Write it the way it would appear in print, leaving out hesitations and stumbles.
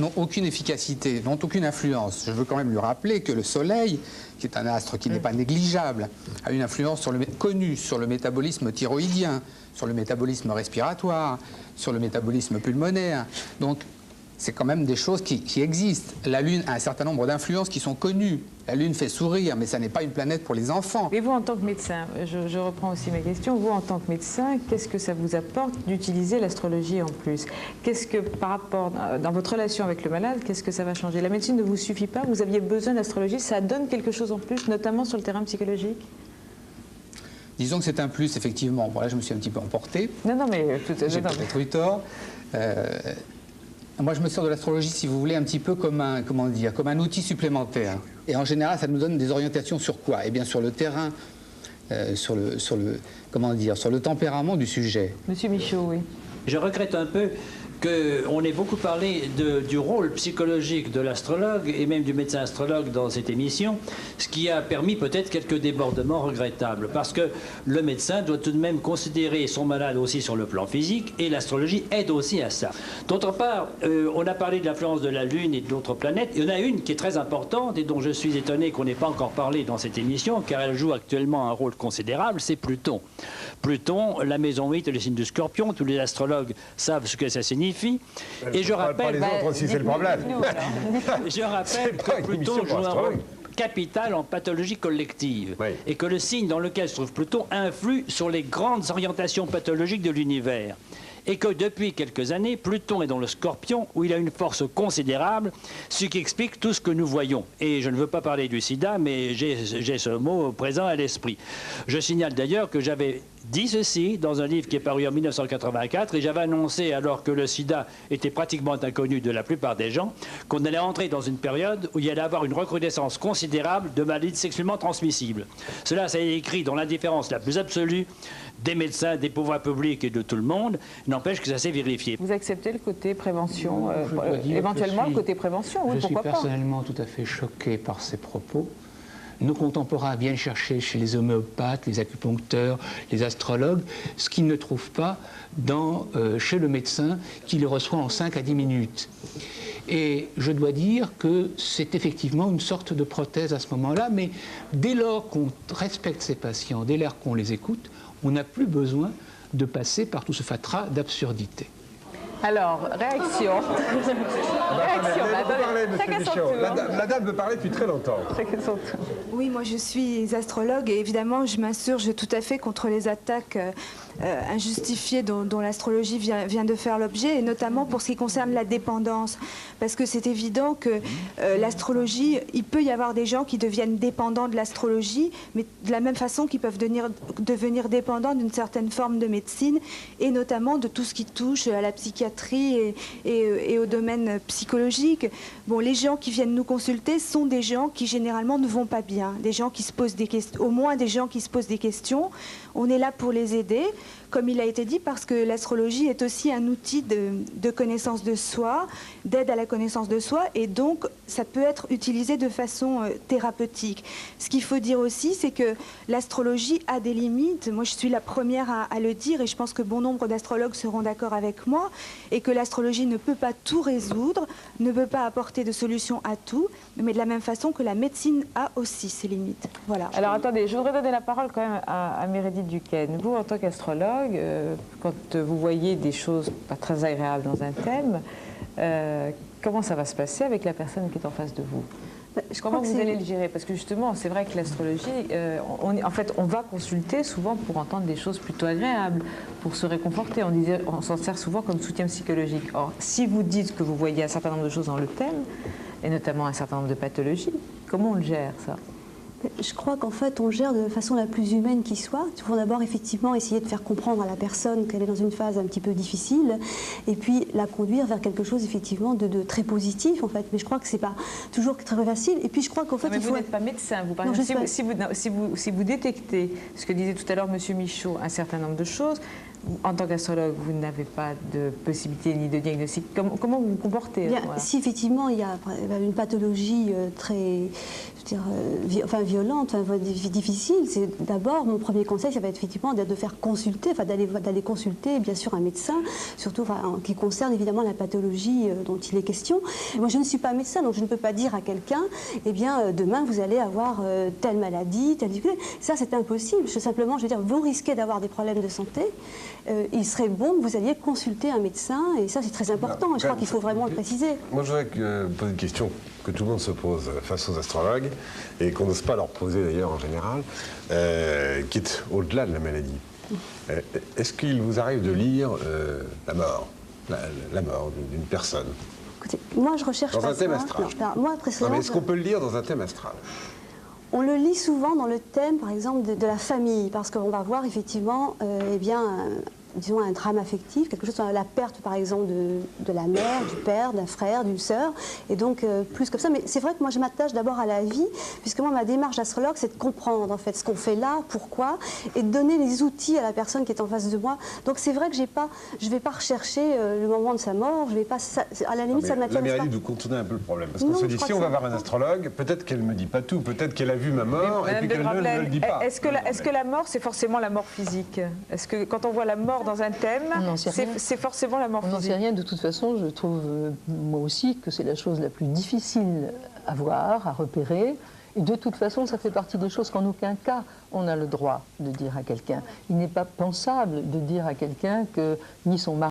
n'ont aucune efficacité, n'ont aucune influence. Je veux quand même lui rappeler que le Soleil, qui est un astre qui n'est pas négligeable, a une influence connue sur le métabolisme thyroïdien, sur le métabolisme respiratoire, sur le métabolisme pulmonaire. Donc, c'est quand même des choses qui existent. La Lune a un certain nombre d'influences qui sont connues. La Lune fait sourire, mais ça n'est pas une planète pour les enfants. Et vous, en tant que médecin, je reprends aussi ma question, vous, en tant que médecin, qu'est-ce que ça vous apporte d'utiliser l'astrologie en plus? Qu'est-ce que, par rapport, dans votre relation avec le malade, qu'est-ce que ça va changer? La médecine ne vous suffit pas, vous aviez besoin d'astrologie, ça donne quelque chose en plus, notamment sur le terrain psychologique? Disons que c'est un plus, effectivement. Voilà, je me suis un petit peu emporté. Non, mais... J'ai peut-être eu tort. Moi, je me sers de l'astrologie, si vous voulez, un petit peu comme un, comment dire, comme un outil supplémentaire. Et en général, ça nous donne des orientations sur quoi? Eh bien, sur le terrain, sur le tempérament du sujet. Monsieur Michaud, oui. Je regrette un peu qu'on ait beaucoup parlé du rôle psychologique de l'astrologue et même du médecin astrologue dans cette émission, ce qui a permis peut-être quelques débordements regrettables, parce que le médecin doit tout de même considérer son malade aussi sur le plan physique, et l'astrologie aide aussi à ça. D'autre part, on a parlé de l'influence de la Lune et d'autres planètes. Il y en a une qui est très importante et dont je suis étonné qu'on n'ait pas encore parlé dans cette émission, car elle joue actuellement un rôle considérable, c'est Pluton. Pluton, la maison 8, le signe du Scorpion, tous les astrologues savent ce que ça signifie. Et je rappelle, pas les autres aussi, c'est le problème. Je rappelle que Pluton joue un rôle capital en pathologie collective, oui, et que le signe dans lequel se trouve Pluton influe sur les grandes orientations pathologiques de l'univers. Et que depuis quelques années, Pluton est dans le Scorpion, où il a une force considérable, ce qui explique tout ce que nous voyons. Et je ne veux pas parler du sida, mais j'ai ce mot présent à l'esprit. Je signale d'ailleurs que j'avais dit ceci dans un livre qui est paru en 1984, et j'avais annoncé, alors que le sida était pratiquement inconnu de la plupart des gens, qu'on allait entrer dans une période où il y allait avoir une recrudescence considérable de maladies sexuellement transmissibles. Cela, ça est écrit dans l'indifférence la plus absolue des médecins, des pouvoirs publics et de tout le monde, n'empêche que ça s'est vérifié. Vous acceptez le côté prévention, éventuellement le côté prévention, oui, pourquoi pas? Je suis personnellement tout à fait choqué par ces propos. Nos contemporains viennent chercher chez les homéopathes, les acupuncteurs, les astrologues, ce qu'ils ne trouvent pas chez le médecin qui les reçoit en 5 à 10 minutes. Et je dois dire que c'est effectivement une sorte de prothèse à ce moment-là, mais dès lors qu'on respecte ces patients, dès lors qu'on les écoute, on n'a plus besoin de passer par tout ce fatras d'absurdité. Alors, réaction. La dame veut parler depuis très longtemps. Oui, moi je suis astrologue et évidemment je m'insurge tout à fait contre les attaques injustifiées dont l'astrologie vient de faire l'objet, et notamment pour ce qui concerne la dépendance. Parce que c'est évident que l'astrologie, il peut y avoir des gens qui deviennent dépendants de l'astrologie, mais de la même façon qu'ils peuvent devenir dépendants d'une certaine forme de médecine, et notamment de tout ce qui touche à la psychiatrie et au domaine psychologique. Bon, les gens qui viennent nous consulter sont des gens qui généralement ne vont pas bien, des gens qui se posent des questions, au moins des gens qui se posent des questions. On est là pour les aider, comme il a été dit, parce que l'astrologie est aussi un outil de connaissance de soi, d'aide à la connaissance de soi, et donc ça peut être utilisé de façon thérapeutique. Ce qu'il faut dire aussi, c'est que l'astrologie a des limites. Moi, je suis la première à le dire, et je pense que bon nombre d'astrologues seront d'accord avec moi, et que l'astrologie ne peut pas tout résoudre, ne peut pas apporter de solution à tout, mais de la même façon que la médecine a aussi ses limites. Voilà. Alors attendez, je voudrais donner la parole quand même à Meredith Duquesne. Vous, en tant qu'astrologue, quand vous voyez des choses pas très agréables dans un thème, comment ça va se passer avec la personne qui est en face de vous? Comment vous allez le gérer? Parce que justement, c'est vrai que l'astrologie, en fait, on va consulter souvent pour entendre des choses plutôt agréables, pour se réconforter. On s'en sert souvent comme soutien psychologique. Or, si vous dites que vous voyez un certain nombre de choses dans le thème, et notamment un certain nombre de pathologies, comment on le gère, ça? Je crois qu'en fait, on gère de façon la plus humaine qui soit. Il faut d'abord effectivement essayer de faire comprendre à la personne qu'elle est dans une phase un petit peu difficile, et puis la conduire vers quelque chose effectivement de très positif en fait. Mais je crois que c'est pas toujours très facile. Et puis je crois qu'en fait, mais vous n'êtes pas médecin. Vous parlez. Si vous détectez ce que disait tout à l'heure Monsieur Michaud, un certain nombre de choses, En tant qu'astrologue, vous n'avez pas de possibilité ni de diagnostic. Comment vous vous comportez? Bien, si effectivement il y a une pathologie très violente, difficile, c'est d'abord mon premier conseil, ça va être effectivement de faire consulter, d'aller consulter bien sûr un médecin, surtout qui concerne évidemment la pathologie dont il est question. Moi je ne suis pas médecin, donc je ne peux pas dire à quelqu'un, eh bien demain vous allez avoir telle maladie, telle difficulté. Ça c'est impossible. Simplement, je veux dire, vous risquez d'avoir des problèmes de santé. Il serait bon que vous alliez consulter un médecin, et ça c'est très important. Et je crois qu'il faut vraiment le préciser. Moi je voudrais poser une question que tout le monde se pose face aux astrologues, et qu'on n'ose pas leur poser d'ailleurs en général, qui est au-delà de la maladie. Est-ce qu'il vous arrive de lire la mort d'une personne? Écoutez, moi je recherche dans un thème astral. Non, mais est-ce qu'on peut le lire dans un thème astral? On le lit souvent dans le thème, par exemple, de la famille, parce qu'on va voir effectivement, eh bien, disons un drame affectif, quelque chose, la perte par exemple de la mère, du père, d'un frère, d'une sœur, et donc plus comme ça. Mais c'est vrai que moi je m'attache d'abord à la vie, puisque moi ma démarche d'astrologue c'est de comprendre en fait ce qu'on fait là, pourquoi, et de donner les outils à la personne qui est en face de moi. Donc c'est vrai que je ne vais pas rechercher le moment de sa mort, je vais pas, à la limite ça ne m'intéresse pas. La Mérédith, vous contournez un peu le problème, parce qu'on se dit si on va voir un astrologue, peut-être qu'elle ne me dit pas tout, peut-être qu'elle a vu ma mort, et puis qu'elle ne me le dit pas. Est-ce que la mort c'est forcément la mort physique? Est-ce que quand on voit la mort dans un thème, c'est forcément la mort physique? On n'en sait rien. De toute façon, je trouve, moi aussi, que c'est la chose la plus difficile à voir, à repérer. Et de toute façon, ça fait partie des choses qu'en aucun cas, on a le droit de dire à quelqu'un. Il n'est pas pensable de dire à quelqu'un que ni son mari